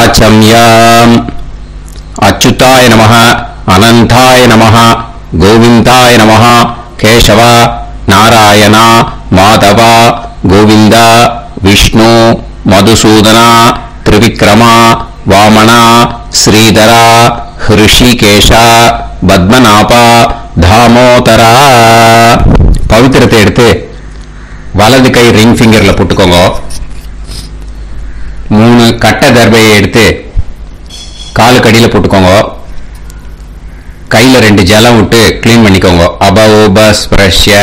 वाचम्याम् अच्युताय नमः अनंताय नमः गोविंदाय नमः केशव नारायण माधव गोविंद विष्णु मधुसूदन त्रिविक्रम वामन श्रीधर ऋषिकेश पद्मनाभ दामोदर पवित्रத்தை எடுத்து வலது கை ரிங் ஃபிங்கர்ல போட்டுக்கோங்க. 3 கட்ட தர்பையை எடுத்து காலு கடியில போட்டுக்கோங்க. கையில 2 ஜலம் விட்டு க்ளீன் பண்ணிக்கோங்க. அபௌபஸ்ப்ரஷ்ய.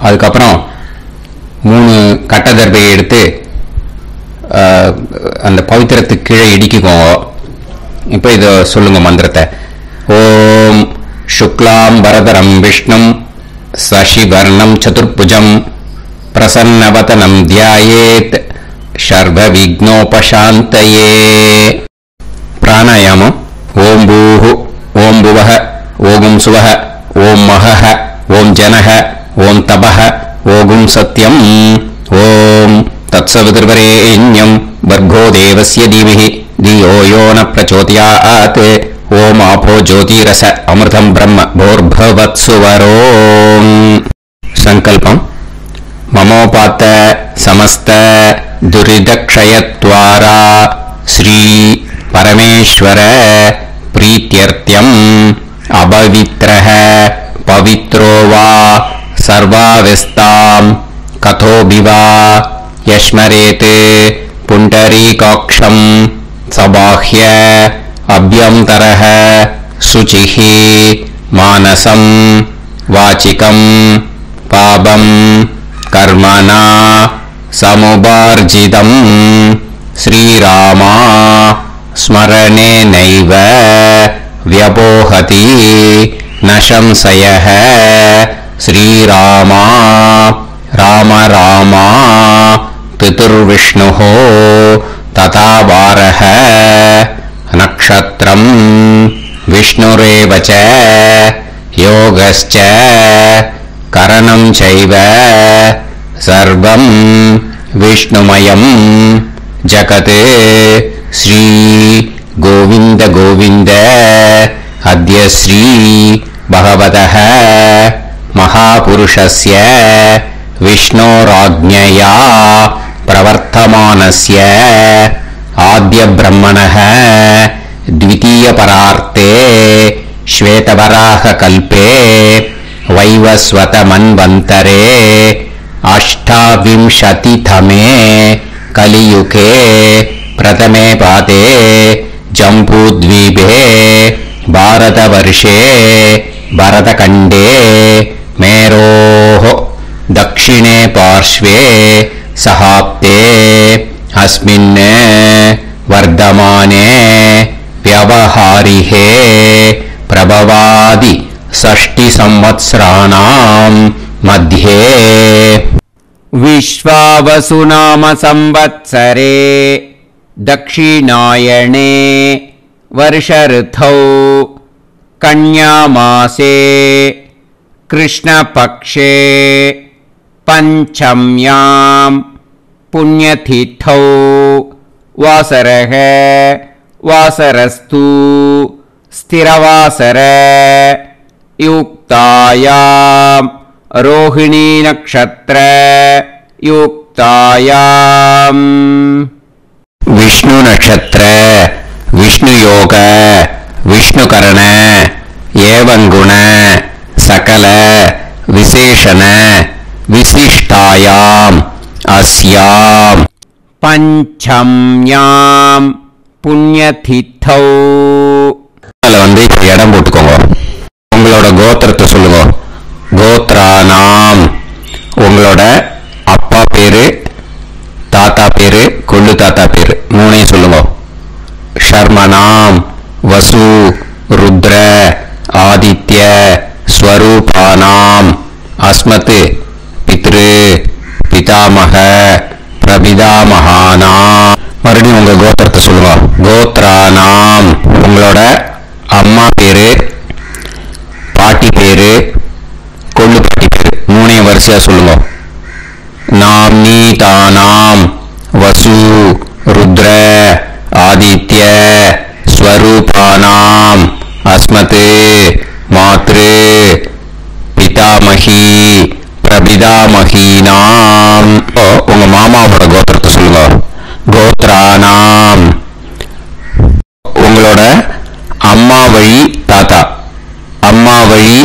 அதுக்கப்புறம் 3 கட்ட தர்பையை எடுத்து அந்த பவித்திரத்துக்கு கீழே இடிக்கிக்கோங்க. இப்போ இதை சொல்லுங்க மந்திரத்தை. ஓம் சுக்லாம் வரதரம் விஷ்ணும் சசிவர்ணம் சதுர்புஜம் பிரசன்னவதனம் தியாயேத் சர்வ விக்னோபசாந்தயே. பிராணாயாமம். ஓம் பூஹு ஓம் புவஹ ஓகும் சுவஹ ஓம் மஹஹ ஓம் ஜனஹ ஓம் தபஹ ஓகும் சத்யம் ஓம் தத்சவிதுர்வரேண்யம் வர்கோ தேவஸ்ய தீமஹி தியோ யோ ந பிரச்சோதயாத் ஓம் ஆபோ ஜோதிரச அமிர்தம் பிரம்ம भूर्भुवत्सुवरोम्. संकल्पम. ममोपात समस्त दुरिदक्षयत्वारा श्री परमेश्वर प्रीत्यर्थ्यम् अपवित्रः पवित्रो वा सर्वावस्थाम् कथोभिवा यस्मरेत् पुण्डरीकाक्षम् सबाह्य अभ्यन्तरः शुचिः मानसं वाचिकं पापं कर्मणा समुपार्जितं श्रीरामा स्मरणेनैव व्यपोहति न संशयः. श्रीरामा राम रामा पितुर्विष्णुः तथा वारः नक्षत्रं विष्णुरेव च योगश्च करणं चैव सर्वं विष्णुमयं जगत्. श्री गोविंद गोविंद अद्य श्री भगवतः महापुरुषस्य विष्णोराज्ञया प्रवर्तमानस्य आद्य ब्रह्मणः द्वितीय परार्थे श्वेतवराह कल्पे वैवस्वत मन्वन्तरे अष्टाविंशतितमे कलियुगे प्रथमे पादे जम्बूद्वीपे भारतवर्षे भरतखण्डे मेरोः दक्षिणे पार्श्वे सहाब्दे अस्मिन् वर्धमाने व्यवहारिहे प्रभवादि 60 संवत्सराणां मध्ये विश्वावसुनाम संवत्सरे दक्षिणायणे वर्षऋतौ कन्यामासे कृष्णपक्षे पंचम्यां पुण्यतिथौ वासरः वासरस्तु स्थिरवासर युक्तायां रोहिणी नक्षत्र युक्तायां विष्णु नक्षत्र विष्णु योग विष्णुकरण एवं गुण सकल विशेषण विशिष्टायाम् अस्याम् पंचम्यां पुण्यतिथौ. வந்து இப்ப இடம் போட்டுக்கோங்க. உங்களோட கோத்திரத்தை சொல்லுங்க. கோத்ரானாம். உங்களோட அப்பா பேரு, தாத்தா பேரு, கொள்ளு தாத்தா பேரு மூணையும் சொல்லுங்க. ஷர்மனாம் வசு ருத்ர ஆதித்ய ஸ்வரூபானாம் அஸ்மத் பித்ரு பிதாமக பிரபிதாமகானாம். மறுபடியும் உங்க கோத்திரத்தை சொல்லுங்க. கோத்ரானாம். உங்களோட அம்மா பேரு, பாட்டி பேரு, கொள்ளு பாட்டி பேரு மூணையும் வரிசையா சொல்லுங்க. நாம்னீதானாம் வசு रुद्र आदित्य स्वरूपानाम् अस्मत् मातृ पितामही प्रपितामहीनाम् उंग मामाவோட கோத்திரத்தை சொல்லுங்க கோத்ரானாம் உங்களோட அம்மா வழி தாத்தா அம்மா வழி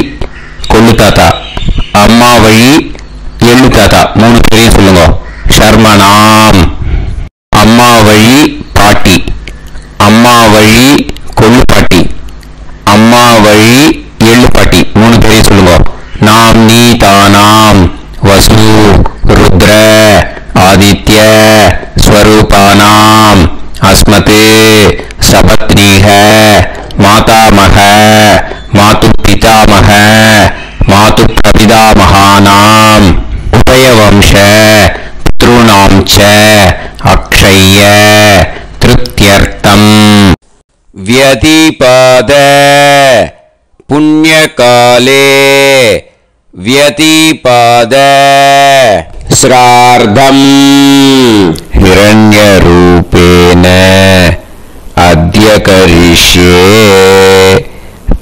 கொள்ளு தாத்தா அம்மா வழி எள்ளு தாத்தா மூணு பேரையும் சொல்லுங்க ஷர்மனாம் அம்மா வழி பாட்டி அம்மா வழி கொள்ளு பாட்டி அம்மா வழி எள்ளு பாட்டி மூணு பேரையும் சொல்லுங்க நாம் நீ தானாம் வசு ருத்ர ஆதித்ய ஸ்வரூபானாம் अस्मत् सपत्नीः मातामह मातु पितामह मातु प्रपितामहानाम् उभयवंश पितॄणां च अक्षय्य तृप्त्यर्थम् व्यतिपाद पुण्यकाले व्यतिपाद श्रार्धम् हिरण्यरूपेण अद्य करिष्ये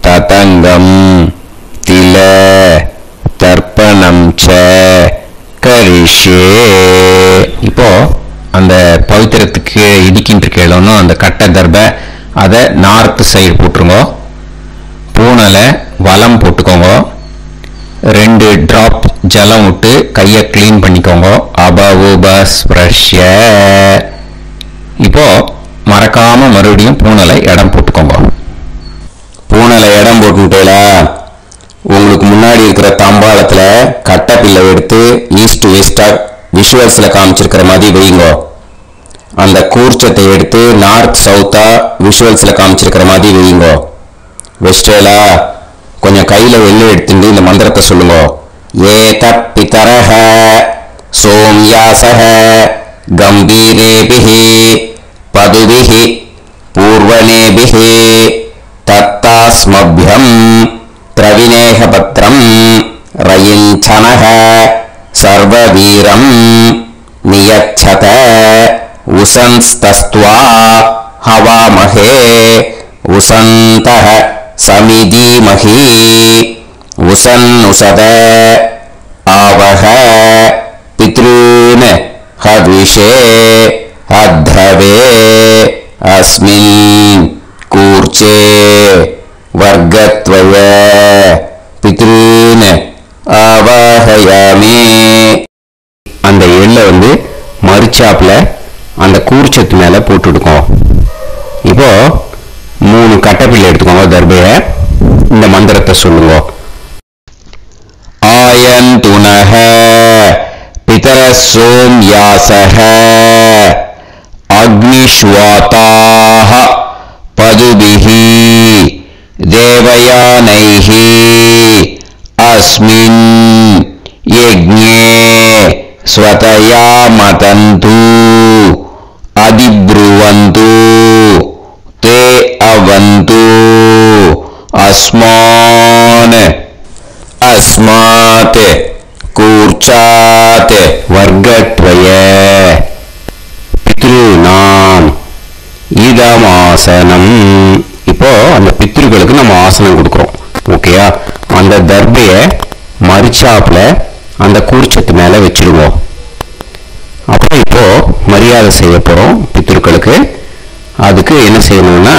ततङ्गम् तिल तर्पणम् च करिष्ये இப்போ அந்த பவித்திரத்துக்கு இடிக்கின்ற கேளோன்னு அந்த கட்டை தர்பை அதை நார்த் சைடு போட்டுருங்க பூனலை வலம் போட்டுக்கோங்க 2 டிராப் ஜலம் விட்டு கையை கிளீன் பண்ணிக்கோங்க அபவுபஸ்ப்ரஷ்ய இப்போ மறக்காம மறுபடியும் பூனலை இடம் போட்டுக்கோங்க பூனலை இடம் போட்டுட்டேல உங்களுக்கு முன்னாடி இருக்கிற தாம்பாளத்துல கட்டப்பில்லை எடுத்து ஈஸ்ட் வெஸ்டா விஷுவல்ஸ்ல காமிச்சிருக்கிற மாதிரி வைங்க அந்த கூர்ச்சத்தை எடுத்து நார்த் சவுத்தா விஷுவல்ஸ்ல காமிச்சிருக்கிற மாதிரி வைங்க வெஸ்டேலா கொஞ்சம் கையில வெள்ளை எடுத்துட்டு இந்த மந்திரத்தை சொல்லுங்க ஏத பிதரஹ சோம்யாசஹ கம்பீரேபிஹி பதுபிஹி பூர்வனேபிஹி தத்தாஸ்மப்யம் திரவிநேகபத்ரம் ரயிஞ்சனஹ சர்வவீரம் நியச்சத உசன்ஸ்தஸ்த்வா ஹவாமஹே உசந்தஹ समिधीमहि उसन्नुसद आवह पितॄन् हविषे अध्रवे अस्मिन् कूर्चे वर्गत्वय पितॄन् आवाहयामि அந்த எள்ள வந்து மரிச்சாப்ல அந்த கூர்ச்சத்து மேல போட்டுடுங்க இப்போ 3 கட்டப்பிள்ளை எடுத்துக்கோங்க தர்பைய இந்த மந்திரத்தை சொல்லுங்க ஆயந்துனஹ பிதரசோம்யாசஹ அக்னிஷ்வாதாஹ பதுபிஹி தேவயானைஹி அஸ்மின் யஜ்ஞே ஸ்வதயா மதந்து அதிப்ருவந்து ते अवन्तु अस्मान् अस्मात् कूर्चात् वर्गत्वय पितॄणाम् இதமாசனம் இப்போ அந்த பித்ருக்களுக்கு நம்ம ஆசனம் கொடுக்கிறோம் ஓகேயா அந்த தர்பைய மரிச்சாப்ல அந்த கூர்ச்சத்து மேல வச்சிருவோம் அப்புறம் இப்போ மரியாதை செய்ய போறோம் பித்ருக்களுக்கு அதுக்கு என்ன செய்யணும்னா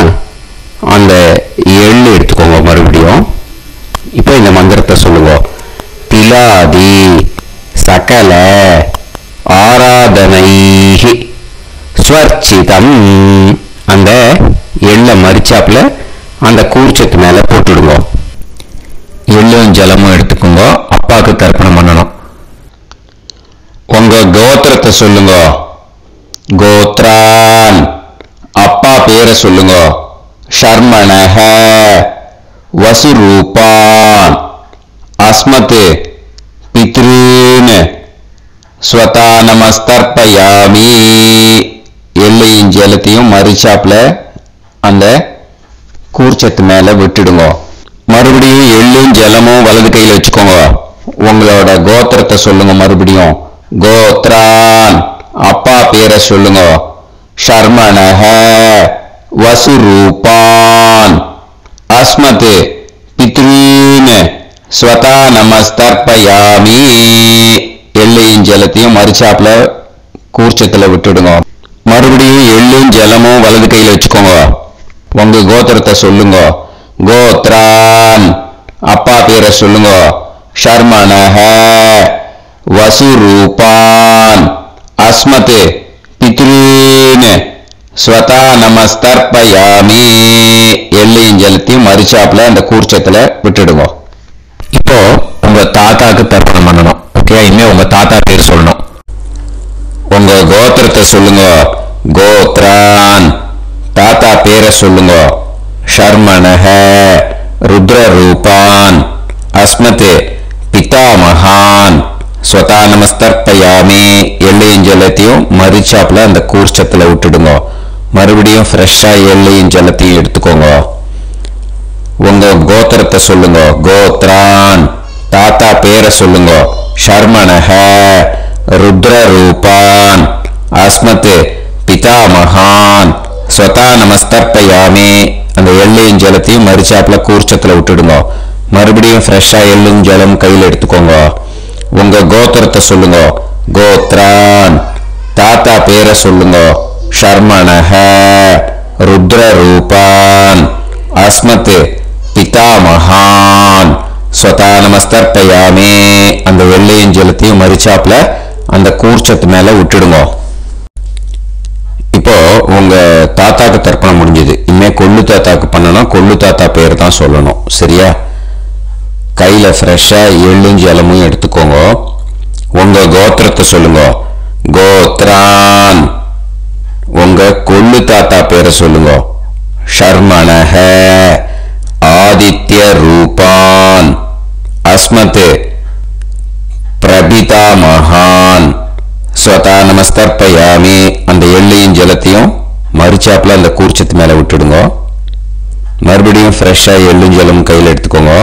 அந்த எள்ளு எடுத்துக்கோங்க மறுபடியும் இப்போ இந்த மந்திரத்தை சொல்லுங்க திலாதி சகல ஆராதனைஹி ஸ்வர்ச்சிதம் அந்த எள்ளை மரிச்சாப்புல அந்த கூர்ச்சத்து மேல போட்டுடுங்க எள்ளும் ஜலமும் எடுத்துக்கோங்க அப்பாவுக்கு தர்ப்பணம் பண்ணணும் உங்க கோத்திரத்தை சொல்லுங்க கோத்ரான் அப்பா பேரை சொல்லுங்க ஷர்மணஹ வசுரூபான் அஸ்மத் பித்ரூன் ஸ்வதா நமஸ்தர்ப்பயாமி எல்லையும் ஜலத்தையும் மரிச்சாப்ல அந்த கூர்ச்சத்து மேல விட்டுடுங்க மறுபடியும் எள்ளும் ஜலமும் வலது கையில வச்சுக்கோங்க உங்களோட கோத்திரத்தை சொல்லுங்க மறுபடியும் கோத்ரான் அப்பா பேரை சொல்லுங்க शर्मणः वसुरूपान् अस्मत् पितॄन् स्वता நமஸ்தர்ப்பயாமி. எள்ளையும் ஜலத்தையும் மறுச்சாப்புல கூர்ச்சத்துல விட்டுடுங்க. மறுபடியும் எள்ளும் ஜலமும் வலது கையில வச்சுக்கோங்க. உங்க கோத்திரத்தை சொல்லுங்க. கோத்ரான் அப்பா பேரை சொல்லுங்க. ஷர்மணஹ வசுரூபான் அஸ்மத் பித்ரூன் ஸ்வதா நமஸ்தர்ப்பயாமி. எள்ளையும் ஜலத்தையும் மறுச்சாப்புல அந்த கூர்ச்சத்துல விட்டுடுங்க. இப்போ உங்க தாத்தாக்கு தர்ப்பணம் பண்ணணும். ஓகே, இனிமே உங்க தாத்தா பேர் சொல்லணும். உங்க கோத்திரத்தை சொல்லுங்க. கோத்ரான் தாத்தா பேரை சொல்லுங்க. ஷர்மணஹ ருத்ரரூபான் அஸ்மத் பிதாமகான் ஸ்வதா நமஸ்தர்ப்பயாமி. எள்ளையும் ஜலத்தையும் மறுச்சாப்புல அந்த கூர்ச்சத்துல விட்டுடுங்க. மறுபடியும் ஃப்ரெஷ்ஷா எள்ளையும் ஜலத்தையும் எடுத்துக்கோங்க. உங்க கோத்திரத்தை சொல்லுங்க. கோத்ரான் தாத்தா பேரை சொல்லுங்க. ஷர்மணஹ ருத்ரரூபான் அஸ்மத் பிதாமகான் ஸ்வதா நமஸ்தர்ப்பயாமி. அந்த எள்ளையும் ஜலத்தையும் மறுச்சாப்புல கூர்ச்சத்துல விட்டுடுங்க. மறுபடியும் ஃப்ரெஷ்ஷா எள்ளும் ஜலம் கையில் எடுத்துக்கோங்க. உங்க கோத்திரத்தை சொல்லுங்க. கோத்ரான் தாத்தா பேரை சொல்லுங்க. ஷர்மணஹ ருத்ரரூபான் அஸ்மத் பிதாமகான் ஸ்வதா நமஸ்தர்ப்பயாமி. அந்த வெள்ளையும் ஜலத்தையும் மறுச்சாப்புல அந்த கூர்ச்சத்து மேல விட்டுடுங்க. இப்போ உங்க தாத்தாக்கு தர்ப்பணம் முடிஞ்சது. இனிமே கொள்ளு தாத்தாக்கு பண்ணணும். கொள்ளு தாத்தா பேர் தான் சொல்லணும். சரியா? கையில ஃப்ரெஷ்ஷா எள்ளும் ஜலமும் எடுத்துக்கோங்க. உங்க கோத்திரத்தை சொல்லுங்க. கோத்ரான் உங்க கொள்ளு தாத்தா பேரை சொல்லுங்க. ஷர்மணஹ ஆதித்ய ரூபான் அஸ்மத் பிரபிதாமகான் ஸ்வதா நமஸ்தர்ப்பயாமி. அந்த எள்ளையும் ஜலத்தையும் மறுச்சாப்புல அந்த கூர்ச்சத்து மேல விட்டுடுங்க. மறுபடியும் ஃப்ரெஷ்ஷா எள்ளும் ஜலம் கையில் எடுத்துக்கோங்க.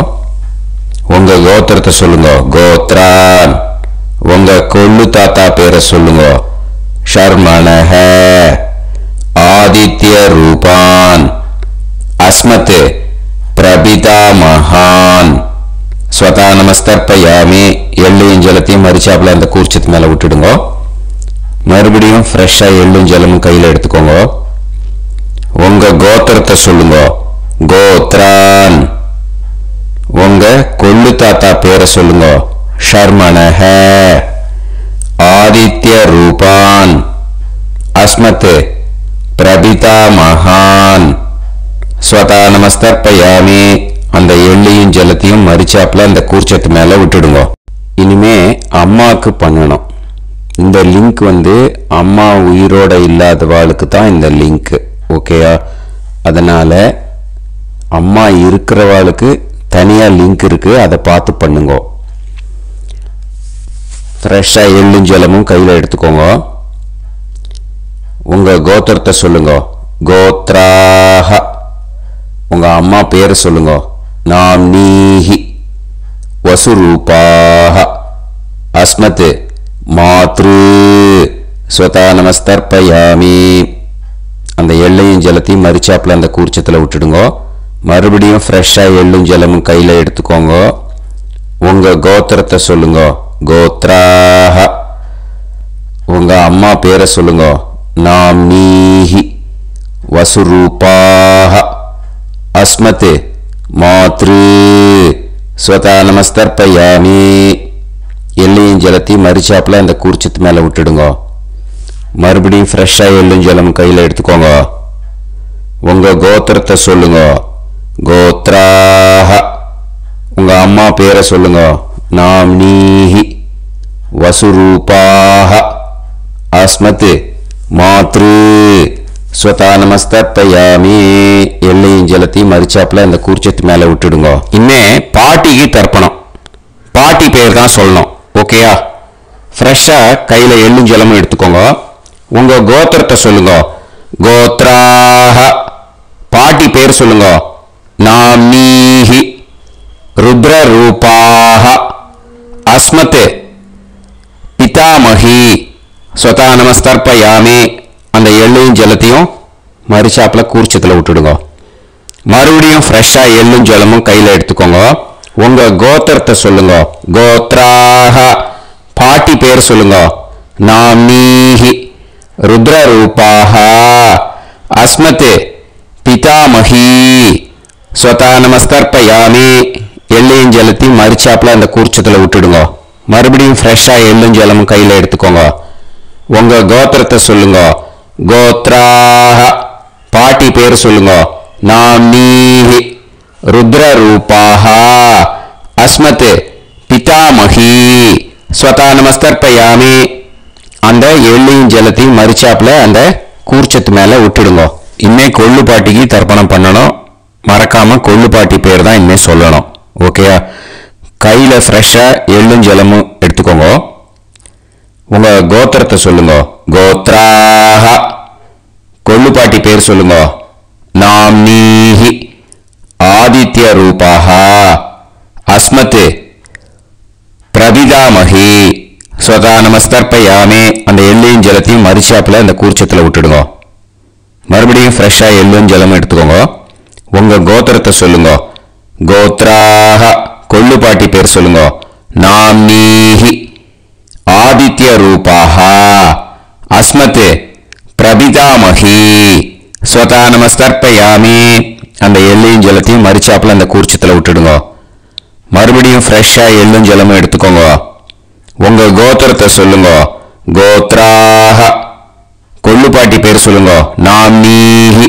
உங்க கோத்திரத்தை சொல்லுங்க. கோத்ரான் உங்க கொள்ளு தாத்தா பேரை சொல்லுங்க. ஷர்மணஹ ஆதித்ய ரூபான் அஸ்மத் பிரபிதாமகான் ஸ்வதா நமஸ்தர்ப்பயாமி. எள்ளையும் ஜலத்தையும் மறுச்சாப்புல அந்த கூர்ச்சத்து மேல விட்டுடுங்க. மறுபடியும் ஃப்ரெஷ்ஷா எள்ளும் ஜலமும் கையில் எடுத்துக்கோங்க. உங்க கோத்திரத்தை சொல்லுங்க. கோத்ரான் உங்க கொள்ளு தாத்தா பேரை சொல்லுங்க. ஷர்மணஹ ஆதித்ய ரூபான் அஸ்மத் பிரபிதாமகான் ஸ்வதா நமஸ்தர்ப்பயாமி. அந்த எள்ளையும் ஜலத்தையும் மறுச்சாப்புல அந்த கூர்ச்சத்து மேல விட்டுடுங்க. இனிமே அம்மாவுக்கு பண்ணணும். இந்த லிங்க் அம்மா உயிரோட இல்லாதவாளுக்கு தான் இந்த லிங்க். ஓகேயா? அதனால அம்மா இருக்கிறவாளுக்கு தனியா லிங்க் இருக்கு. அதை பார்த்து பண்ணுங்க. ஃப்ரெஷ்ஷா எள்ளும் ஜலமும் கையில எடுத்துக்கோங்க. உங்க கோத்திரத்தை சொல்லுங்க. கோத்ராஹ உங்க அம்மா பேரை சொல்லுங்க. நாம்னீஹி வசுரூபாஹ அஸ்மத் மாத்ரு ஸ்வதா நமஸ்தர்ப்பயாமி. அந்த எள்ளையும் ஜலத்தையும் மறுச்சாப்புல அந்த கூர்ச்சத்துல விட்டுடுங்க. மறுபடியும் ஃப்ரெஷ்ஷா எள்ளும் ஜலமும் கையில எடுத்துக்கோங்க. உங்க கோத்திரத்தை சொல்லுங்க. கோத்ராஹ உங்க அம்மா பேரை சொல்லுங்க. நாம்னீஹி வசுரூபாஹ அஸ்மத் மாத்ரு ஸ்வதா நமஸ்தர்ப்பயாமி. எள்ளையும் ஜலத்தையும் மறுச்சாப்புல அந்த கூர்ச்சத்து மேல விட்டுடுங்க. மறுபடியும் ஃப்ரெஷ்ஷா எள்ளும் ஜலம் கையில எடுத்துக்கோங்க. உங்க கோத்திரத்தை சொல்லுங்க. கோத்ராஹ உங்க அம்மா பேரை சொல்லுங்க. நாம்னீஹி வசுரூபாஹ அஸ்மத் மாத்ரு ஸ்வதா நமஸ்தர்ப்பயாமி. எள்ளையும் ஜலத்தையும் மறுச்சாப்புல இந்த கூர்ச்சத்து மேல விட்டுடுங்க. இனிமே பாட்டிக்கு தர்ப்பணம். பாட்டி பேர் தான் சொல்லணும். ஓகேயா? ஃப்ரெஷ்ஷா கையில எள்ளும் ஜலமும் எடுத்துக்கோங்க. உங்க கோத்திரத்தை சொல்லுங்க. கோத்ராஹ பாட்டி பேர் சொல்லுங்க. நாம்னீஹி ருத்ரரூபாஹ அஸ்மத் பிதாமகி ஸ்வதா நமஸ்தர்ப்பயாமி. அந்த எள்ளையும் ஜலத்தையும் மறுச்சாப்புல கூர்ச்சத்தில் விட்டுடுங்க. மறுபடியும் ஃப்ரெஷ்ஷாக எள்ளும் ஜலமும் கையில் எடுத்துக்கோங்க. உங்கள் கோத்திரத்தை சொல்லுங்க. கோத்ராக பாட்டி பேர் சொல்லுங்க. நாமீஹி ருத்ரரூபாக அஸ்மத் பிதாமஹி ஸ்வதா நமஸ்தர்ப்பயாமி. எள்ளையும் ஜலத்தையும் மறுச்சாப்புல அந்த கூர்ச்சத்தில் விட்டுடுங்க. மறுபடியும் ஃப்ரெஷ்ஷாக எள்ளும் ஜலமும் கையில் எடுத்துக்கோங்க. உங்கள் கோத்திரத்தை சொல்லுங்க. கோத்ராக பாட்டி பேர் சொல்லுங்க. நாமீஹி ருத்ரரூபாக அஸ்மத் பிதாமஹி ஸ்வதா நமஸ்தர்ப்பயாமி. அந்த எள்ளையும் ஜலத்தையும் மறுச்சாப்புல அந்த கூர்ச்சத்து மேலே விட்டுடுங்க. இனிமே கொள்ளு பாட்டிக்கு தர்ப்பணம் பண்ணணும். மறக்காம கொள்ளு பாட்டி பேர் தான் இனிமே சொல்லணும். ஓகேயா? கையில் ஃப்ரெஷ்ஷாக எள்ளும் ஜலமும் எடுத்துக்கோங்க. உங்கள் கோத்திரத்தை சொல்லுங்க. கோத்ராக கொள்ளு பாட்டி பேர் சொல்லுங்க. நாம்னீஹி ஆதித்ய ரூபாக அஸ்மத் பிரபிதாமஹி ஸ்வதா நமஸ்தர்ப்பயாமி. அந்த எள்ளையும் ஜலத்தையும் மறுச்சாப்புல அந்த கூர்ச்சத்தில் விட்டுடுங்க. மறுபடியும் ஃப்ரெஷ்ஷாக எள்ளும் ஜலமும் எடுத்துக்கோங்க. உங்கள் கோத்திரத்தை சொல்லுங்க. கோத்ராக கொள்ளு பாட்டி பேர் சொல்லுங்க. நாம்னீஹி ஆதித்ய ரூபாக அஸ்மத் பிரபிதாமஹி ஸ்வதா நமஸ்தர்ப்பயாமி. அந்த எள்ளையும் ஜலத்தையும் மறுச்சாப்புல அந்த கூர்ச்சத்தில் விட்டுடுங்க. மறுபடியும் ஃப்ரெஷ்ஷாக எள்ளும் ஜலமும் எடுத்துக்கோங்க. உங்கள் கோத்திரத்தை சொல்லுங்க. கோத்ராக கொள்ளு பாட்டி பேர் சொல்லுங்க. நாம்னீஹி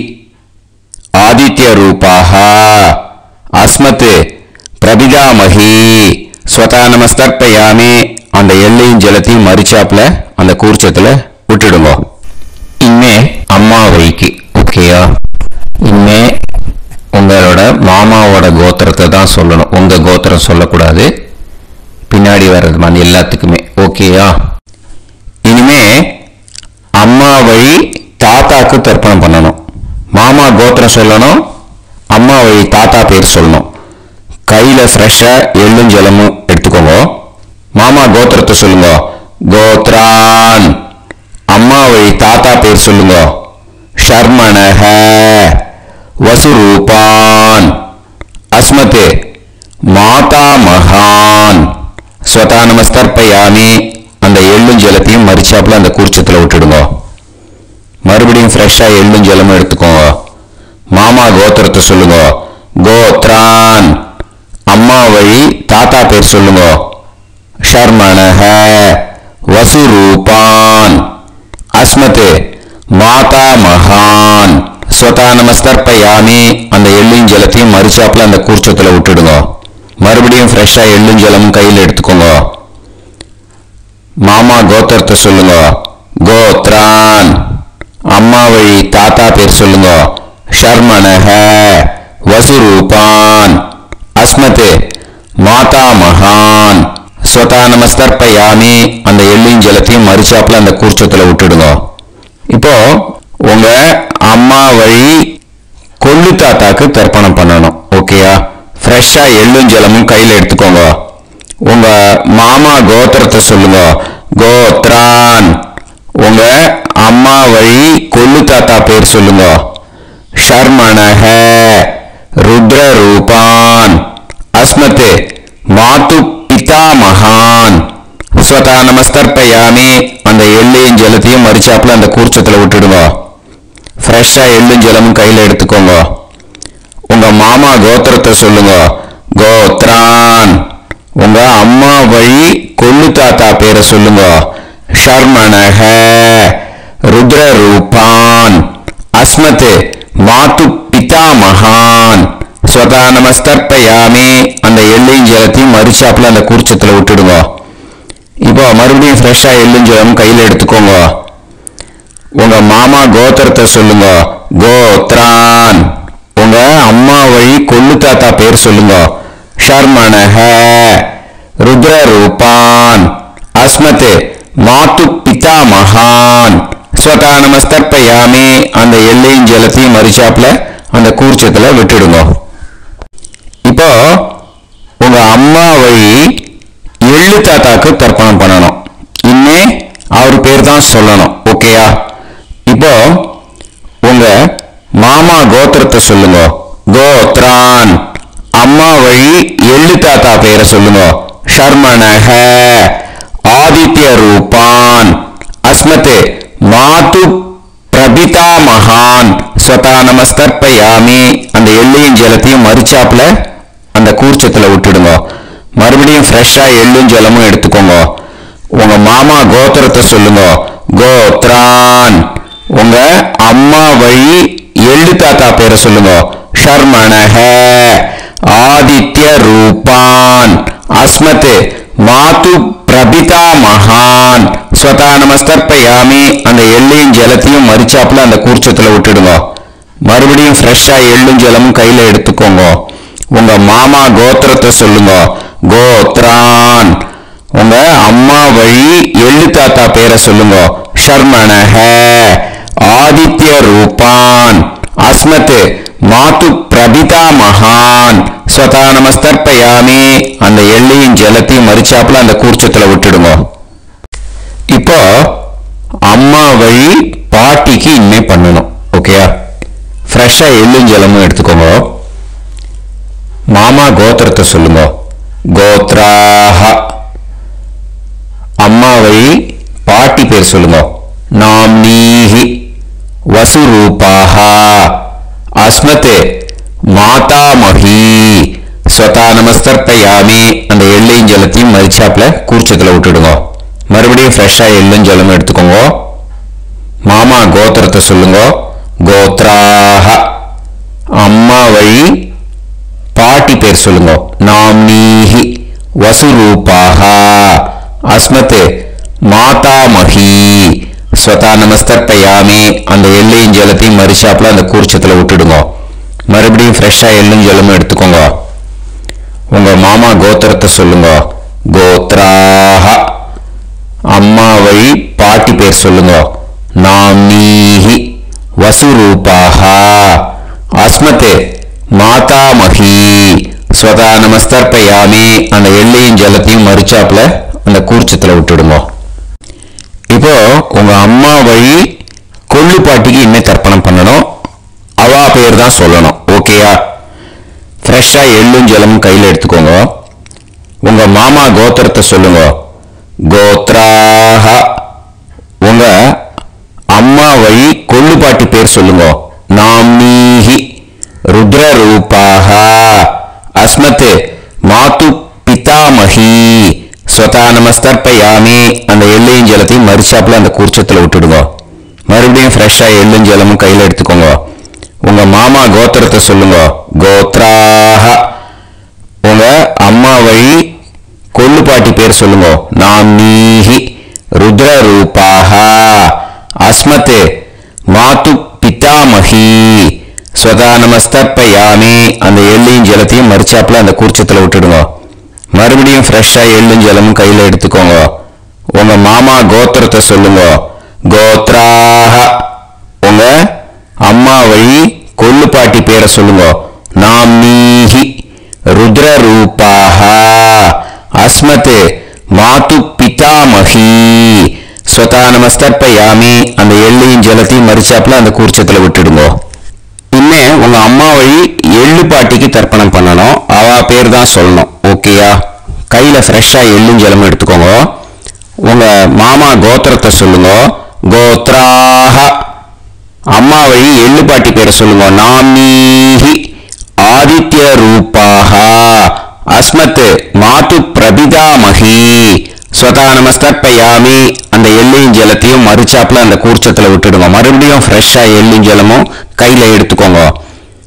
ஆதித்ய ரூபாக அஸ்மத் பிரபிதாமஹி ஸ்வதா நமஸ்தர்ப்பயாமி. அந்த எள்ளையும் ஜலத்தையும் மறுச்சாப்புல அந்த கூர்ச்சத்தில் விட்டுடுங்க. இனிமே அம்மா வழிக்கு. ஓகேயா? இனிமே உங்களோட மாமாவோட கோத்திரத்தை தான் சொல்லணும். உங்கள் கோத்திரம் சொல்லக்கூடாது. பின்னாடி வர்றது மாதிரி எல்லாத்துக்குமே. ஓகேயா? இனிமே அம்மா வழி தாத்தாக்கு தர்ப்பணம் பண்ணணும். மாமா கோத்திரம் சொல்லணும். அம்மா வழி தாத்தா பேர் சொல்லணும். கையில் ஃப்ரெஷ்ஷாக எள்ளும் ஜலமும் எடுத்துக்கோங்க. மாமா கோத்திரத்தை சொல்லுங்க. கோத்ரான். அம்மா வழி தாத்தா பேர் சொல்லுங்க. ஷர்மணஹ வசுரூபான் அஸ்மத் மாதாமகான் ஸ்வதா நமஸ்தர்ப்பயாமி. அந்த எள்ளும் ஜலத்தையும் மறுச்சாப்புல அந்த கூர்ச்சத்தில் விட்டுடுங்க. மறுபடியும் ஃப்ரெஷ்ஷாக எள்ளும் ஜலமும் எடுத்துக்கோங்க. மாமா கோத்திரத்தை சொல்லுங்க. கோத்ரான். அம்மா வழி தாத்தா பேர் சொல்லுங்க. ஷர்மணஹ வசுரூபான் அஸ்மத் மாதாமகான் ஸ்வதா நமஸ்தர்ப்பயாமி. அந்த எள்ளும் ஜலத்தையும் மறுச்சாப்புல அந்த கூர்ச்சத்தில் விட்டுடுங்க. மறுபடியும் ஃப்ரெஷ்ஷாக எள்ளும் ஜலமும் கையில் எடுத்துக்கோங்க. மாமா கோத்திரத்தை சொல்லுங்க. கோத்ரான். அம்மா வழி தாத்தா பேர் சொல்லுங்க. ஷர்மணஹ வசுரூபான் அஸ்மத் மாதாமகான் ஸ்வதா நமஸ்தர்ப்பயாமி. அந்த எள்ளையும் ஜலத்தையும் மறுச்சாப்புல அந்த கூர்ச்சத்தில் விட்டுடுங்க. இப்போ உங்க அம்மா வழி கொள்ளு தாத்தாக்கு தர்ப்பணம் பண்ணணும். ஓகேயா? ஃப்ரெஷ்ஷாக எள்ளும் ஜலமும் கையில் எடுத்துக்கோங்க. உங்க மாமா கோத்திரத்தை சொல்லுங்க. கோத்ரான். உங்க அம்மா வழி கொள்ளு தாத்தா பேர் சொல்லுங்க. ஷர்மணஹ ருத்ரரூபான் அஸ்மத் மாது பிதாமகான் ஸ்வதா நமஸ்தர்ப்பயாமி. அந்த எள்ளையும் ஜலத்தையும் மறுச்சாப்புல அந்த கூர்ச்சத்தில் விட்டுடுங்க. ஃப்ரெஷ்ஷாக எள்ளும் ஜலமும் கையில் எடுத்துக்கோங்க. உங்க மாமா கோத்திரத்தை சொல்லுங்க. கோத்ரான். உங்க அம்மா வழி கொள்ளு தாத்தா பேரை சொல்லுங்க. ஷர்மணஹ ருத்ரரூபான் அஸ்மத் மாது பிதாமகான் ஸ்வதா நமஸ்தர்ப்பயாமி. அந்த எள்ளையும் ஜலத்தையும் மறுச்சாப்புல அந்த கூர்ச்சத்தில் விட்டுடுங்க. இப்போ மறுபடியும் ஃப்ரெஷ்ஷாக எள்ளும் ஜலம் கையில் எடுத்துக்கோங்க. உங்க மாமா கோத்திரத்தை சொல்லுங்க. கோத்ரான். உங்க அம்மா வழி கொள்ளு தாத்தா பேர் சொல்லுங்க. ஷர்மணஹ ருத்ரரூபான் அஸ்மத் மாது பிதாமகான் ஸ்வதா நமஸ்தர்ப்பயாமி. அந்த எள்ளையும் ஜலத்தையும் மறுச்சாப்புல அந்த கூர்ச்சத்தில் விட்டுடுங்க. இப்போ உங்க அம்மா வழி எள்ளு தாத்தாக்கு தர்ப்பணம் பண்ணணும். இன்னே அவர் பேர் தான் சொல்லணும். ஓகேயா? இப்போ சொல்லுங்க. கோத்ரான். அம்மா வழி எள்ளு தாத்தா பேரை சொல்லுங்க. ஷர்மணஹ. ஆதித்ய ரூபான். அஸ்மத் மாது பிரபிதா மகான் ஸ்வதா நமஸ்தர்ப்பயாமி. அந்த எள்ளையும் ஜலத்தையும் மறுச்சாப்புல அந்த கூர்ச்சத்துல விட்டுடுங்க. மறுபடியும் ஃப்ரெஷ்ஷா எள்ளும் ஜலமும் எடுத்துக்கோங்க. உங்க மாமா கோத்திரத்தை சொல்லுங்க. கோத்ரான். உங்க அம்மா வழி எள்ளு தாத்தா பேரை சொல்லுங்க. ஷர்மணஹ. ஆதித்ய ரூபான். அஸ்மத் மாது பிரபிதா மகான் ஸ்வதா நமஸ்தர்ப்பயாமி. அந்த எள்ளையும் ஜலத்தையும் மறுச்சாப்புல அந்த கூர்ச்சத்துல விட்டுடுங்க. மறுபடியும் ஃப்ரெஷ்ஷா எள்ளும் ஜலமும் கையில எடுத்துக்கோங்க. உங்க மாமா கோத்திரத்தை சொல்லுங்க. கோத்ரான். உங்க அம்மா வழி எள்ளு தாத்தா பேரை சொல்லுங்க. ஷர்மணஹ. ஆதித்ய ரூபான். அஸ்மத் மாது பிரபிதா மகான் ஸ்வதா நமஸ்தர்ப்பயாமி. அந்த எள்ளையும் ஜலத்தையும் மறுச்சாப்புல அந்த கூர்ச்சத்துல விட்டுடுங்க. இப்போ அம்மா வழி பாட்டிக்கு இனிமே பண்ணணும். ஓகேயா? ஃப்ரெஷ்ஷா எள்ளும் ஜலமும் எடுத்துக்கோங்க. மாமா கோத்திரத்தை சொல்லுங்க. கோத்ராஹ. அம்மா வழி பாட்டி பேர் சொல்லுங்க. நாம்னீஹி. வசுரூபாஹ. அஸ்மத் மாதாமஹி ஸ்வதா நமஸ்தர்ப்பயாமி. அந்த எள்ளையும் ஜலத்தையும் மறுச்சாப்புல கூர்ச்சத்துல விட்டுடுங்க. மறுபடியும் ஃப்ரெஷ்ஷா எள்ளும் ஜலமும் எடுத்துக்கோங்க. மாமா கோத்திரத்தை சொல்லுங்க. கோத்ராஹ. அம்மா வழி பாட்டி பேர் சொல்லுங்க. நாம்னீஹி. வசுரூபாஹ. அஸ்மத் மாதாமஹி ஸ்வதா நமஸ்தர்ப்பயாமி. அந்த எள்ளையும் ஜலத்தையும் மறுச்சாப்புல அந்த கூர்ச்சத்துல விட்டுடுங்க. மறுபடியும் ஃப்ரெஷ்ஷா எள்ளும் ஜலமும் எடுத்துக்கோங்க. உங்க மாமா கோத்திரத்தை சொல்லுங்க. கோத்ராஹ. அம்மா வழி பாட்டி பேர் சொல்லுங்க. நாம்னீஹி. வசுரூபாஹ. அஸ்மத் மாதாமஹி ஸ்வதா நமஸ்தர்ப்பயாமி. அந்த எள்ளையும் ஜலத்தையும் மறுச்சாப்புல அந்த கூர்ச்சத்துல விட்டுடுங்க. இப்போ உங்க அம்மா வழி கொள்ளு பாட்டிக்கு இன்னும் தர்ப்பணம் பண்ணணும். அவா பேர் தான் சொல்லணும். ஓகேயா? ஃப்ரெஷ்ஷா எள்ளும் ஜலமும் கையில் எடுத்துக்கோங்க. உங்க மாமா கோத்திரத்தை சொல்லுங்க. கோத்ராஹ. உங்க அம்மா வழி கொள்ளு பாட்டி பேர் சொல்லுங்க. நாம்னீஹி. ருத்ர ரூபாஹ. அஸ்மத் மாது பிதாமஹி ஸ்வதா நமஸ்தர்ப்பயாமி. அந்த எள்ளையும் ஜலத்தையும் மறுச்சாப்புல அந்த கூர்ச்சத்துல விட்டுடுங்க. மறுபடியும் ஃப்ரெஷ்ஷா எள்ளும் ஜலமும் கையில எடுத்துக்கோங்க. உங்க மாமா கோத்திரத்தை சொல்லுங்க. கோத்ராஹ. உங்க அம்மா வழி கொள்ளு பாட்டி பேர் சொல்லுங்க. நாம்னீஹி. ருத்ர ரூபாஹ. அஸ்மத் மாது பிதாமஹி ஸ்வதா நமஸ்தர்ப்பயாமி. அந்த எள்ளையும் ஜலத்தையும் மறுச்சாப்புல அந்த கூர்ச்சத்துல விட்டுடுங்க. மறுபடியும் ஃப்ரெஷ்ஷா எள்ளும் ஜலமும் கையில எடுத்துக்கோங்க. உங்க மாமா கோத்திரத்தை சொல்லுங்க. கோத்ராஹ. உங்க அம்மா வழி கொள்ளு பாட்டி பேரை சொல்லுங்க. நாம்னீஹி. ருத்ர ரூபாஹ. அஸ்மத் மாது பிதாமஹி ஸ்வதா நமஸ்தர்ப்பயாமி. அந்த எள்ளையும் ஜலத்தையும் மறுச்சாப்புல அந்த கூர்ச்சத்துல விட்டுடுங்க. இன்னே உங்க அம்மா வழி எள்ளு பாட்டிக்கு தர்ப்பணம் பண்ணணும். அவ பேர் தான் சொல்லணும். ஓகேயா? கையில ஃப்ரெஷ்ஷா எள்ளும் ஜலமும் எடுத்துக்கோங்க. உங்க மாமா கோத்திரத்தை சொல்லுங்க. கோத்ராஹ. அம்மா வழி எள்ளு பாட்டி பேரை சொல்லுங்க. நாம்னீஹி. ஆதித்ய ரூபாஹ. அஸ்மத் மாது பிரபிதாமஹி ஸ்வதா நமஸ்தர்ப்பயாமி. அந்த எள்ளையும் ஜலத்தையும் மறுச்சாப்புல அந்த கூர்ச்சத்துல விட்டுடுங்க. மறுபடியும் ஃப்ரெஷ்ஷா எள்ளும் ஜலமும் கையில எடுத்துக்கோங்க.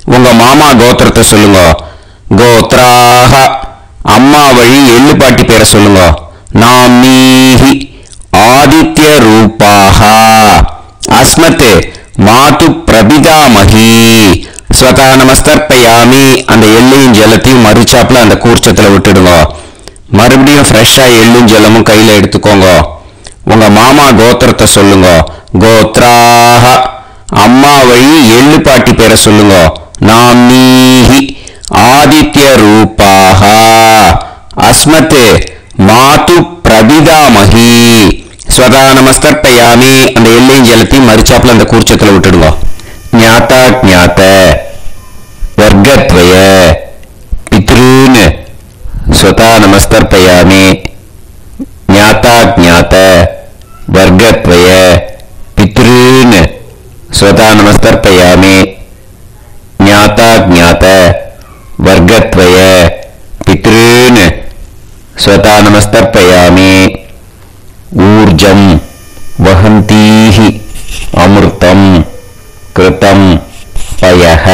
உங்க மாமா கோத்திரத்தை சொல்லுங்க. கோத்ராஹ. அம்மா வழி எள்ளு பாட்டி பேரை சொல்லுங்க. நாம்னீஹி. ஆதித்ய ரூபாஹ. அஸ்மத் மாது பிரபிதாமஹி ஸ்வதா நமஸ்தர்ப்பயாமி. அந்த எள்ளையும் ஜலத்தையும் மறுச்சாப்புல அந்த கூர்ச்சத்துல விட்டுடுங்க. மறுபடியும் ஃப்ரெஷ்ஷா எள்ளும் ஜலமும் கையில எடுத்துக்கோங்க. உங்க மாமா கோத்திரத்தை சொல்லுங்க. கோத்ராஹ. அம்மா வழி எள்ளு பாட்டி பேரை சொல்லுங்க. நாம்னீஹி. ஆதித்ய ரூபாஹ. அஸ்மத் மாது பிரபிதாமஹி ஸ்வதா நமஸ்தர்ப்பயாமி. அந்த எள்ளையும் ஜலத்தையும் மறுச்சாப்புல அந்த கூர்ச்சத்துல விட்டுடுங்க. ஞாதா ஞாத. स्वता नमस्तर्पयामि ज्ञाता ज्ञात वर्गत्वय पितॄन् स्वता नमस्तर्पयामि ज्ञाता ज्ञात वर्गत्वय पितॄन् स्वता नमस्तर्पयामि ऊर्जं वहन्तीः अमृतं कृतं पयः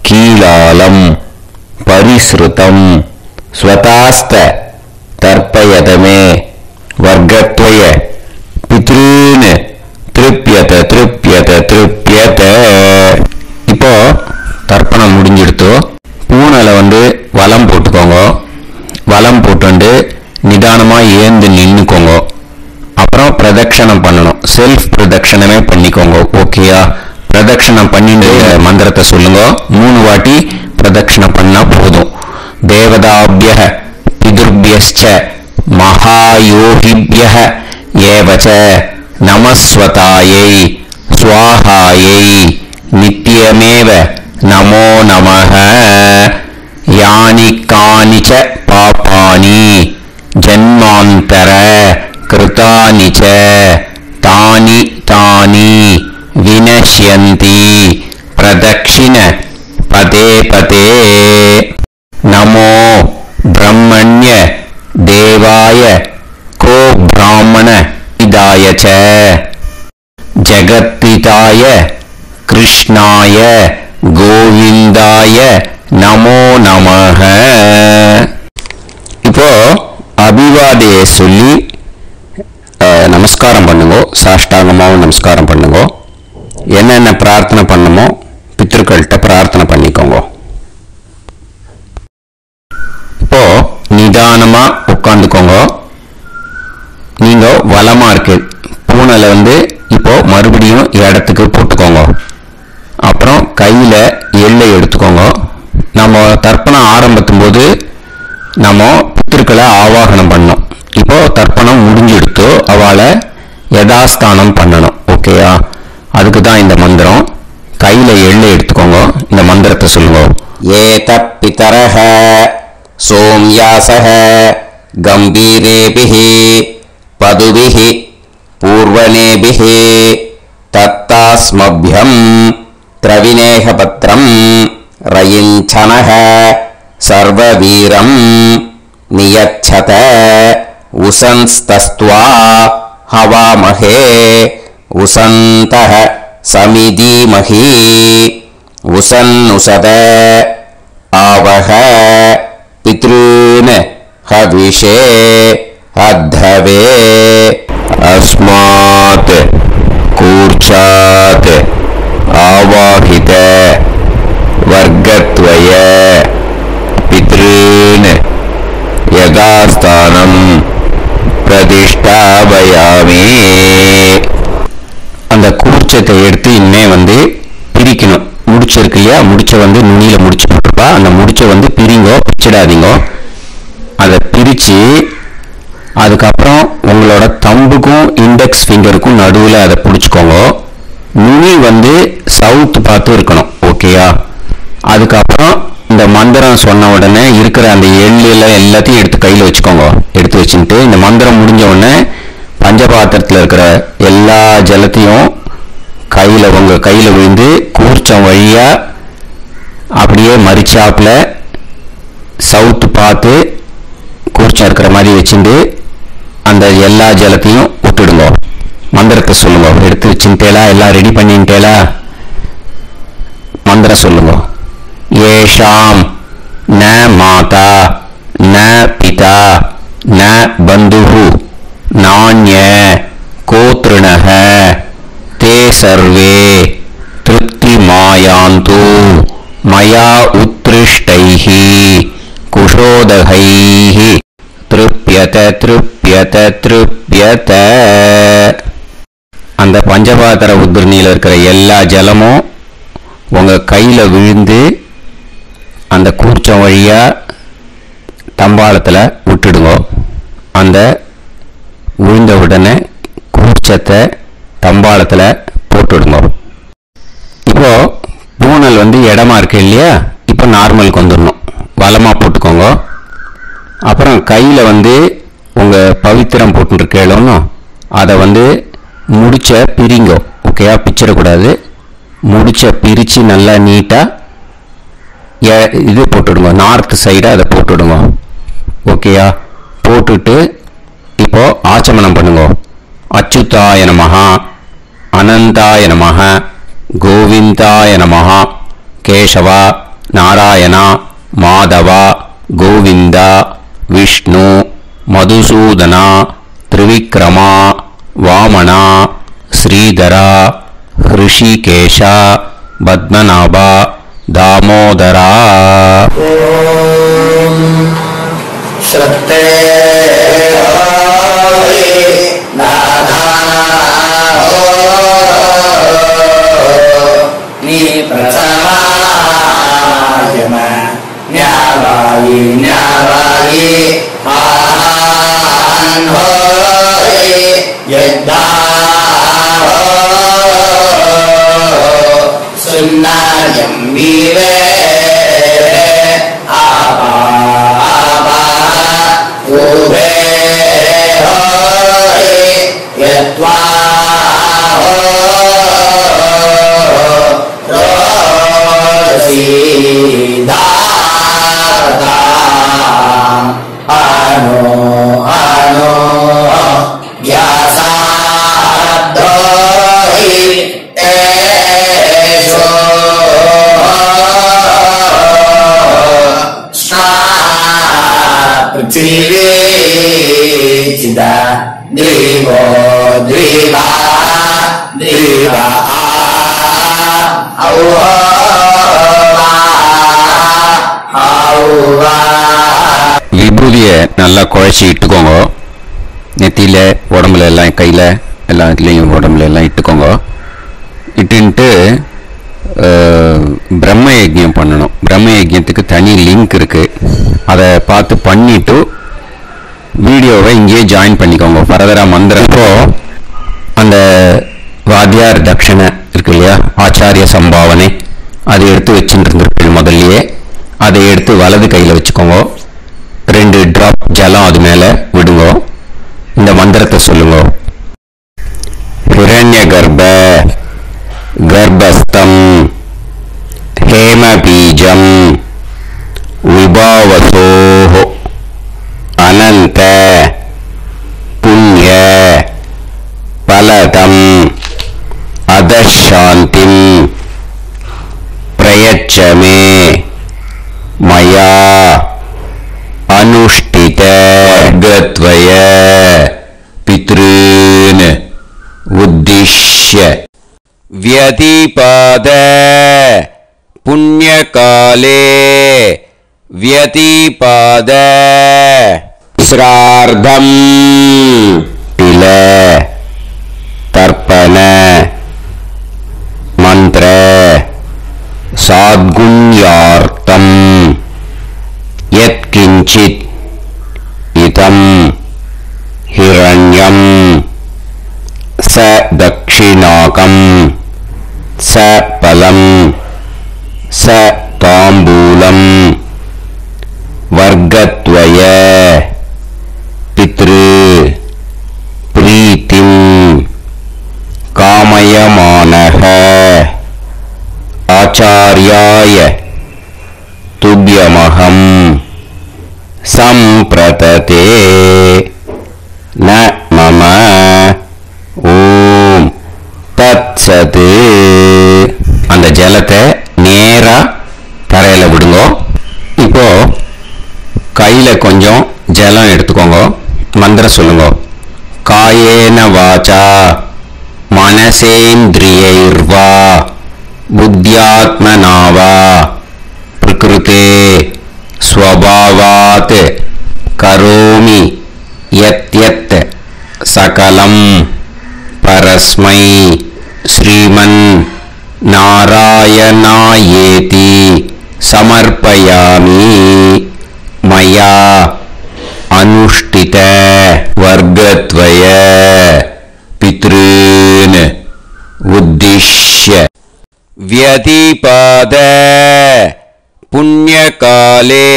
कीलालं परिसृतं स्वतास्त तर्पयत मे वर्गत्वय पितॄन् திருப்யத திருப்யத திருப்யத. இப்போ தர்ப்பணம் முடிஞ்சிடுத்து. பூனலை வலம் போட்டுக்கோங்க. வலம் போட்டு நிதானமா ஏந்து நின்னுக்கோங்க. அப்புறம் பிரதட்சணம் பண்ணணும். செல்ஃப் பிரதட்சணமே பண்ணிக்கோங்க. ஓகேயா? பிரதட்சணம் பண்ணிட்டு மந்திரத்தை சொல்லுங்க. 3 வாட்டி பிரதட்சணம் பண்ணா போதும். தேவதாபியः பிதுர்பியஸ்ச மகாயோகிபியः ஏவச நமஸ்வதாயை ஸ்வாஹாயை நித்யமேவ நமோ நமः. யானி கானிச்ச பாபானி ஜன்மாந்தர கிருதானி ச தானி தானி வினஷ்யந்தி பிரதக்ஷிண பதே பதே. நமோ பிரம்மண்ய தேவாய கோ பிராமண இதாய ச ஜகத்பிதாய கிருஷ்ணாய கோவிந்தாய நமோ நமः. இப்போ அபிவாதையை சொல்லி நமஸ்காரம் பண்ணுங்க. சாஷ்டாங்கமாவும் நமஸ்காரம் பண்ணுங்க. என்னென்ன பிரார்த்தனை பண்ணுமோ பித்ருக்கள்கிட்ட பிரார்த்தனை பண்ணிக்கோங்க. இப்போ நிதானமா உட்காந்துக்கோங்க. நீங்க வலமா இருக்கு பூனலை இப்போ மறுபடியும் இடத்துக்கு போட்டுக்கோங்க. அப்புறம் கையில எள்ளை எடுத்துக்கோங்க. நம்ம தர்ப்பணம் ஆரம்பிக்கும் போது நம்ம பித்ருக்களை ஆவாகனம் பண்ணோம். இப்போ தர்ப்பணம் முடிஞ்செடுத்து அவளை யதாஸ்தானம் பண்ணணும். ஓகேயா? அதுக்கு தான் இந்த மந்திரம். கையில எள்ளை எடுத்துக்கோங்க. இந்த மந்திரத்தை சொல்லுங்க. ஏத பிதரஹ சோம்யாசஹ கம்பீரேபிஹி பதுபிஹி பூர்வனேபிஹி தத்தாஸ்மப்யம் திரவிநேகபத்ரம் ரயிஞ்சனஹ சர்வவீரம் நியச்சத உசன்ஸ்தஸ்த்வா ஹவாமஹே உசந்தஹ சமிதீமஹி உசன்னுசத ஆவஹ பித்ரூன் ஹவிஷே அத்தவே. அஸ்மாத் கூர்ச்சாத் ஆவாஹித வர்க்கத்வய பித்ரூன் யதாஸ்தானம் பிரதிஷ்டாபயாமி. அந்த கூர்ச்சத்தை எடுத்து இனிமே பிரிக்கணும். முடிச்சிருக்கு இல்லையா? முடிச்ச நுனியில முடிச்சு போட்டுருப்பா. அந்த முடிச்ச பிரிங்கோ, பிச்சிடாதீங்க. அதை பிரிச்சு அதுக்கப்புறம் உங்களோட தம்புக்கும் இண்டெக்ஸ் ஃபிங்கருக்கும் நடுவில் அதை பிடிச்சிக்கோங்க. நுனி சவுத் பார்த்து இருக்கணும். ஓகேயா? அதுக்கப்புறம் இந்த மந்திரம் சொன்ன உடனே இருக்கிற அந்த எள்ளில் எல்லாத்தையும் எடுத்து கையில் வச்சுக்கோங்க. எடுத்து வச்சுட்டு இந்த மந்திரம் முடிஞ்ச உடனே பஞ்சபாத்திரத்தில் இருக்கிற எல்லா ஜலத்தையும் உங்கள் கையில் விழுந்து கூர்ச்சம் வழியா அப்படியே மறிச்சாப்புல சவுத்து பார்த்து கூர்ச்சம் இருக்கிற மாதிரி வச்சுட்டு அந்த எல்லா ஜலத்தையும் விட்டுடுங்க. மந்திரத்தை சொல்லுங்க. எடுத்து வச்சுட்டேலா? எல்லாம் ரெடி பண்ணிட்டேலா? மந்திரம் சொல்லுங்க. ஏஷாம் ந மாதா ந பிதா ந பந்துஹு நான்ய கோத்ருணஹ தே சர்வே திருப்திமாயாந்து மயா உத்ருஷ்டைஹி குஷோதகைஹி திருப்யத திருப்யத திருப்யத. அந்த பஞ்சபாத்திர உத்ரணியில் இருக்கிற எல்லா ஜலமும் உங்க கையில விழுந்து அந்த கூர்ச்சம் வழியா தம்பாளத்தில் விட்டுடுங்க. அந்த விழுந்த உடனே கூர்ச்சத்தை தம்பாளத்தில் போட்டுடுங்க. இப்போ பூனல் இடமா இருக்கு இல்லையா? இப்போ நார்மலுக்கு வந்துடணும். வலமா போட்டுக்கோங்க. அப்புறம் கையில் வந்து உங்கள் பவித்திரம் போட்டுருக்கேளோன்னு அதை வந்து முடிச்ச பிரிங்கோ. ஓகேயா? பிச்சிடக்கூடாது. முடிச்ச பிரித்து நல்லா நீட்டாக இது போட்டுடுங்க. நார்த் சைடாக அதை போட்டுடுங்க. ஓகேயா? போட்டுட்டு இப்போது ஆச்சமனம் பண்ணுங்க. அச்சுதாய நமஹ, அனந்தாய நமஹ, கோவிந்தாய நமஹ, கேசவா, நாராயணா, மாதவா, கோவிந்தா, விஷ்ணு, மதுசூதனா, திரிவிக்ரமா, வாமனா, ஸ்ரீதரா, ஹிருஷிகேஷா, பத்மநாபா, தாமோதரா. ஸ்ரத்தே நீ பிரசமாயம ஞாவாயி ஞாவாயி ஆஹான் ஹோய் யத்தா சுன்னாயம் வீவே ஆபா ஆபா உபே ஹோய் யத்வா Drivo, driva, driva, auva, auva. விபூதியை நல்லா குழைச்சி இட்டுக்கோங்க. நெத்தியில், உடம்புல எல்லாம், கையில் எல்லாத்துலேயும் உடம்புல எல்லாம் இட்டுக்கோங்க. இட்டுன்ட்டு பிரம்ம யஜ்யம் பண்ணணும். பிரம்ம யஜ்யத்துக்கு தனி லிங்க் இருக்குது. அதை பார்த்து பண்ணிவிட்டு வீடியோவை இங்கேயே ஜாயின் பண்ணிக்கோங்க. ஃபர்தராக மந்திரம். இப்போது அந்த வாத்தியார் தட்சணை இருக்கு இல்லையா, ஆச்சாரிய சம்பாவனை, அதை எடுத்து வச்சுட்டு இருந்திருப்பீங்க முதல்லையே. அதை எடுத்து வலது கையில் வச்சுக்கோங்க. 2 ட்ராப் ஜலம் அது மேலே விடுங்க. இந்த மந்திரத்தை சொல்லுங்க. ஹிரண்ய கர்ப்ப கர்ப்பஸ்தம் ஹேம பீஜம் விபாவசோ அனந்த புண்ணிய பலதம் அதசாந்திம் பிரயச்சமே மயா அனுஷ்டித வர்கத்வய பித்ருன் உத்திஷ்ய வியதிபாத புண்ணியகாலே வியதிபாத ஸ்ரார்த்தம் தில தர்ப்பண மந்திர சாத்குண்யார்த்தம் யத்கிஞ்சித் இதம் ஹிரண்யம் ச தக்ஷிணாகம் ச பலம் ச தாம்பூலம் வர்கத்வய பித்ரு பிரீத்திம் காமயமானஹ ஆச்சார்யாய துப்யமஹம் சம்பிரததே ந மம ஓம் தத்சது. அந்த ஜலத்தை நேரா தரையில விடுங்க. இப்போ கையில கொஞ்சம் ஜலம் எடுத்துக்கோங்க. மந்திரம் சொல்லுங்க. காயேன வாச்சா மனசேந்திரியைர்வா புத்தியாத்மனாவா பிரகிருதே ஸ்வபாவாத் கரோமி யத் யத் சகலம் பரஸ்மை ஸ்ரீமன் நாராயணாயேதி சமர்ப்பயாமி மயா அனுஷ்டித வர்கத்வய பித்ருன் உத்திஷ்ய வியதிபாத புண்ணியகாலே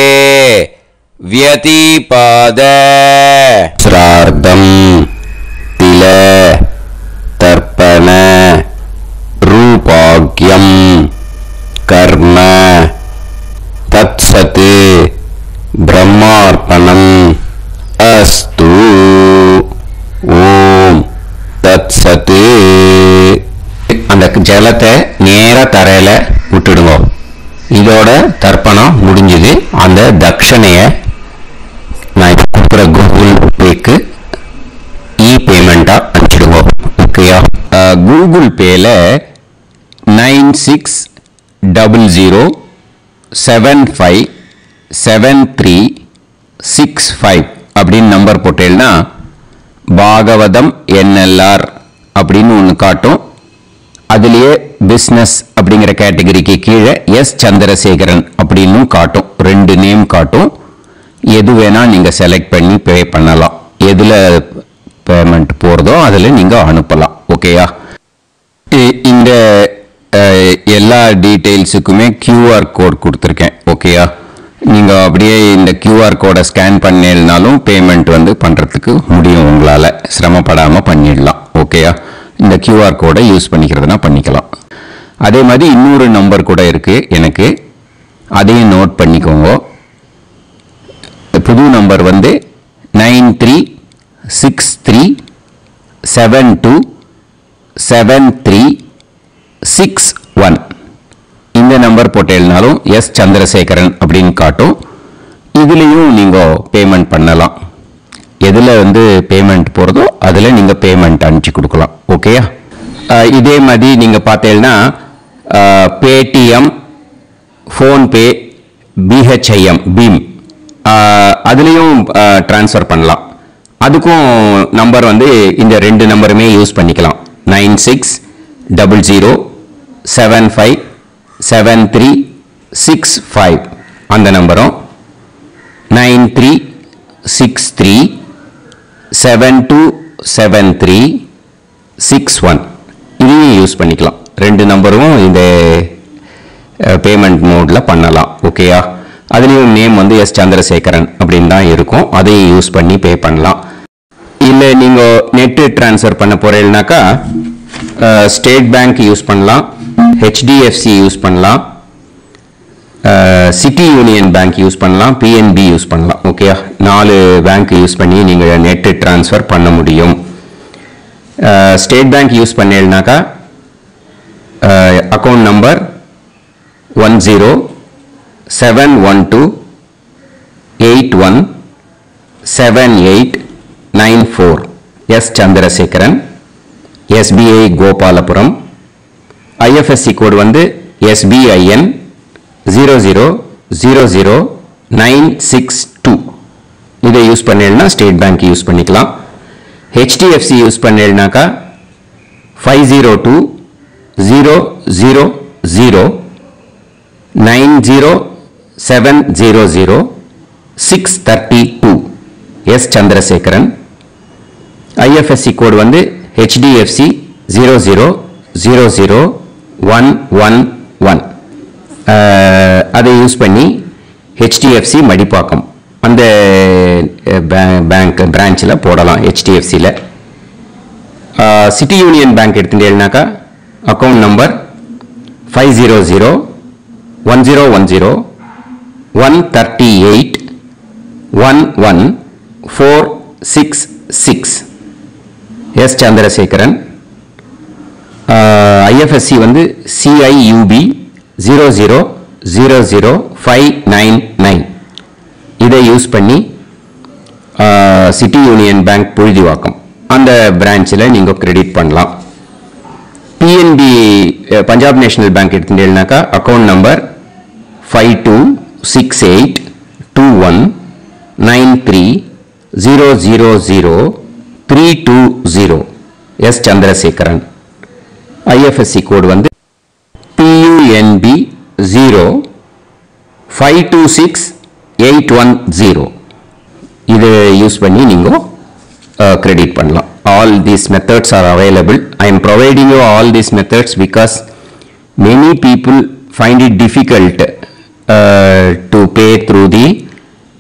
व्यतिपाद श्रार्दं तिल तर्पण रूपाग्यं कर्म तत्सत् ब्रह्मार्पणम् अस्तु ओम तत्सत् அந்த ஜலத்தை நேர தரையில விட்டுடுங்க. இதோட தர்ப்பணம் முடிஞ்சது. அந்த தட்சணையை நான் இப்போ கொடுக்குற கூகுள் பேக்கு பேமெண்டா அனுப்பிச்சிடுங்க. ஓகேயா? கூகுள் பேல 9600757365 அப்படின்னு நம்பர் போட்டேன்னா பாகவதம் NLR அப்படின்னு ஒன்று காட்டும். அதுலேயே பிஸ்னஸ் அப்படிங்கிற கேட்டகரிக்கு கீழே எஸ் சந்திரசேகரன் அப்படின்னு காட்டும். 2 நேம் காட்டும். எது வேணால் நீங்கள் செலக்ட் பண்ணி பே பண்ணலாம். எதில் பேமெண்ட் போகிறதோ அதில் நீங்கள் அனுப்பலாம். ஓகேயா? இந்த எல்லா டீட்டெயில்ஸுக்குமே QR கோட் கொடுத்துருக்கேன். ஓகேயா? நீங்கள் அப்படியே இந்த QR கோடை ஸ்கேன் பண்ணினாலும் பேமெண்ட் பண்ணுறதுக்கு முடியும். உங்களால் சிரமப்படாமல் பண்ணிடலாம். ஓகேயா? இந்த QR கோடை யூஸ் பண்ணிக்கிறதுனா பண்ணிக்கலாம். அதே மாதிரி இன்னொரு நம்பர் கூட இருக்குது எனக்கு. அதையும் நோட் பண்ணிக்கோங்க. புது நம்பர் 9363727361. இந்த நம்பர் போட்டேனாலும் எஸ் சந்திரசேகரன் அப்படின்னு காட்டும். இதுலேயும் நீங்கள் பேமெண்ட் பண்ணலாம். எதில் பேமெண்ட் போகிறதோ அதில் நீங்கள் பேமெண்ட் அனுப்பிச்சி கொடுக்கலாம். ஓகேயா? இதே மாதிரி நீங்கள் பார்த்தீங்கன்னா பேடிஎம், ஃபோன்பே, BHIM பீம் அதுலேயும் ட்ரான்ஸ்ஃபர் பண்ணலாம். அதுக்கும் நம்பர் இந்த 2 நம்பருமே யூஸ் பண்ணிக்கலாம். 9600757365 அந்த நம்பரும் 9363727361 இதையும் யூஸ் பண்ணிக்கலாம். 2 நம்பரும் இந்த பேமெண்ட் மோடில் பண்ணலாம். ஓகேயா? அதுலேயும் நேம் எஸ் சந்திரசேகரன் அப்படின்னு தான் இருக்கும். அதையும் யூஸ் பண்ணி பே பண்ணலாம். இல்லை நீங்கள் நெட்டு ட்ரான்ஸ்ஃபர் பண்ண போகிறீங்கனாக்கா ஸ்டேட் பேங்க் யூஸ் பண்ணலாம், HDFC யூஸ் பண்ணலாம், சிட்டி யூனியன் பேங்க் யூஸ் பண்ணலாம், PNB யூஸ் பண்ணலாம். ஓகேயா? 4 பேங்க் யூஸ் பண்ணி நீங்கள் நெட்டு ட்ரான்ஸ்ஃபர் பண்ண முடியும். ஸ்டேட் பேங்க் யூஸ் பண்ணீங்கனாக்கா account number 1071281789 S Chandrasekaran, SBI கோபாலபுரம். IFSC code SBIN 0000962. இதை யூஸ் பண்ணீங்கன்னா ஸ்டேட் பேங்க் யூஸ் பண்ணிக்கலாம். HDFC யூஸ் பண்ணீங்கனாக்கா 50200907000632 S Chandrasekaran. IFSC code HDFC 0000111. அதை யூஸ் பண்ணி HDFC மடிப்பாக்கம் அந்த பேங்க் பிரான்ச்சில் போடலாம். HDFCயில் சிட்டி யூனியன் பேங்க் எடுத்துட்டேன்னாக்கா account number 5001001381146 S Chandrasekaran. IFSC CIUB 0000599. இதை யூஸ் பண்ணி சிட்டி யூனியன் பேங்க் புழுதிவாக்கம் அந்த பிரான்ச்சில் நீங்கள் கிரெடிட் பண்ணலாம். PNB பஞ்சாப் நேஷனல் பேங்க் எடுத்துட்டேன்னாக்கா account number 52682193000320 S Chandrasekaran. IFSC code PUNB 0526810. இதை யூஸ் பண்ணி நீங்கள் credit பண்ணலாம். All these methods are available. I am providing you all these methods because many people find it difficult to pay through the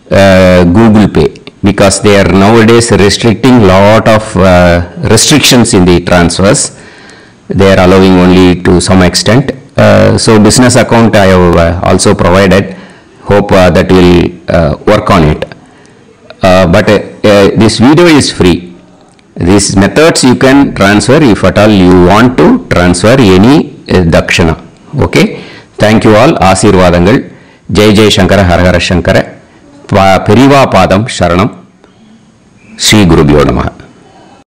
Google Pay, because they are nowadays restricting lot of restrictions in the transfers. They are allowing only to some extent. So business account I have also provided. Hope that will work on it. But this video is free. These methods you can transfer if at all you want to transfer any dakshana. Okay. Thank you all. Asirvadangal. Jai Jai Shankara Har Har Shankara. Periva Padam Sharanam. Shri Gurubhyo Namaha.